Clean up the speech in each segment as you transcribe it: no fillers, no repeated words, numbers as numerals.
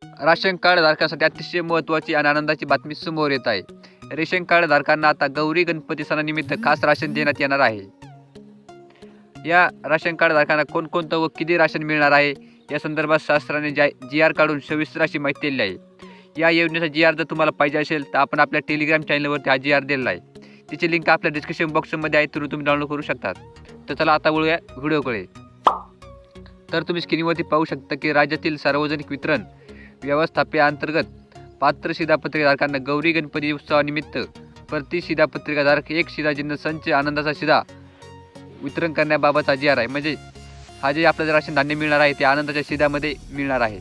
Ration card धारकांसाठी अतिशय महत्त्वाची आणि आनंदाची बातमी समोर येत आहे. रेशन कार्ड धारकांना आता गौरी गणपती सणानिमित्त खास राशन देण्यात येणार आहे. या राशन कार्ड धारकांना कोणकोणतं व किती राशन मिळणार आहे या संदर्भात शासनाने GR काढून सविस्तर अशी माहिती दिली आहे. या योजनेचा GR जर तुम्हाला पाहिजे असेल तर आपण आपल्या टेलिग्राम चॅनलवरती हा GR दिलेला आहे. तिची लिंक आपल्या डिस्क्रिप्शन बॉक्समध्ये आहे, तर तुम्ही डाउनलोड करू शकता. तर चला आता वळूया व्हिडिओकडे. तर तुम्ही स्क्रीनवरती पाहू शकता की राज्यातील सार्वजनिक वितरण व्यवस्थापनाअंतर्गत पात्र शिधापत्रिकाधारकांना गौरी गणपती उत्सवानिमित्त प्रति शिधापत्रिकाधारक एक शिधाचिन्ह संच आनंदाचा शिधा वितरण करण्याबाबतचा GR आहे. म्हणजे हा जे आपल्याला राशन धान्य मिळणार आहे ते आनंदाच्या शिधामध्ये मिळणार आहे.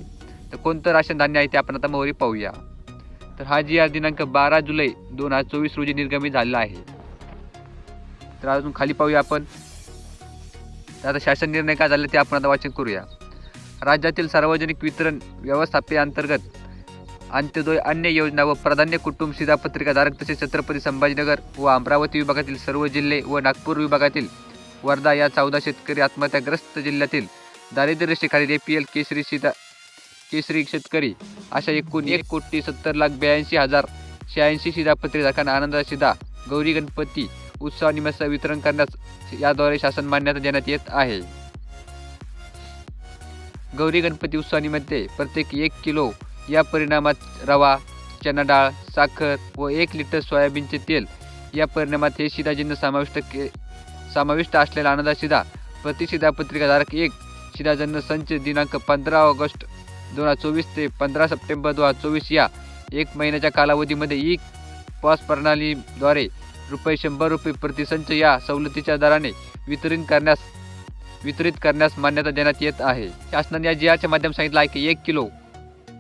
तर कोणतं राशन धान्य आहे ते आपण आता मोहरी पाहूया. तर हा GR दिनांक 12 जुलै 2024 रोजी निर्गमित झालेला आहे. तर अजून खाली पाहूया आपण. तर आता शासन निर्णय काय झाले ते आपण आता वाचन करूया. राज्यातील सार्वजनिक वितरण व्यवस्थापनाअंतर्गत अंत्योदय अन्य योजना व प्राधान्य कुटुंब शिधापत्रिकाधारक तसेच छत्रपती संभाजीनगर व अमरावती विभागातील सर्व जिल्हे व नागपूर विभागातील वर्धा या 14 शेतकरी आत्महत्याग्रस्त जिल्ह्यातील दारिद्र्य रेषेखालील APL केसरी शेतकरी अशा एकूण 1,70,82,086 शिधापत्रिकाधारकांना आनंदाचा शिधा गौरी गणपती उत्सवानिमित्त वितरण करण्यास याद्वारे शासन मान्यता देण्यात येत आहे. गौरी गणपती उत्सवानिमित्त प्रत्येक 1 किलो या परिणामात रवा, चना डाळ, साखर व 1 लिटर सोयाबीनचे तेल या परिणामात हे शिधाचिन्ह समाविष्ट असलेला आनंदाचा शिधा प्रति शिधापत्रिकाधारक एक शिधाचिन्ह संच दिनांक 15 ऑगस्ट 2024 ते 15 सप्टेंबर 2024 या 1 महिन्याच्या कालावधीमध्ये ई-पॉस प्रणालीद्वारे ₹100 प्रति संच या सवलतीच्या दराने वितरित करण्यास मान्यता देण्यात येत आहे. शासनाने या GRच्या माध्यमातून सांगितलं आहे की 1 किलो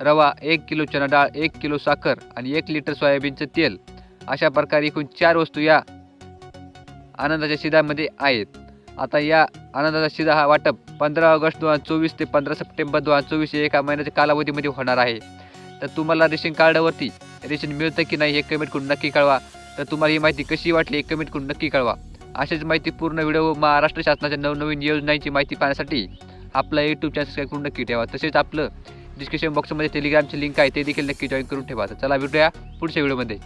रवा, 1 किलो चना डाळ, 1 किलो साखर आणि 1 लिटर सोयाबीनचे तेल अशा प्रकारे एकूण 4 वस्तू या आनंदाच्या शिधामध्ये आहेत. आता या आनंदाचा शिधा हा वाटप 15 ऑगस्ट 2024 ते 15 सप्टेंबर 2024 या 1 महिन्याच्या कालावधीमध्ये होणार आहे. तर तुम्हाला रेशन कार्डावरती रेशन मिळतं की नाही हे कमेंट करून नक्की कळवा. तर तुम्हाला ही माहिती कशी वाटली हे कमेंट करून नक्की कळवा. अशाच माहिती पूर्ण व्हिडिओ महाराष्ट्र शासनाच्या नवनवीन योजनांची माहिती पाहण्यासाठी आपला YouTube चॅनल सबस्क्राईब करून नक्की ठेवा. तसेच आपलं डिस्क्रिप्शन बॉक्समध्ये टेलिग्रामची लिंक आहे ते देखील नक्की जॉईन करून ठेवा. तर चला भेटूया पुढच्या व्हिडिओमध्ये.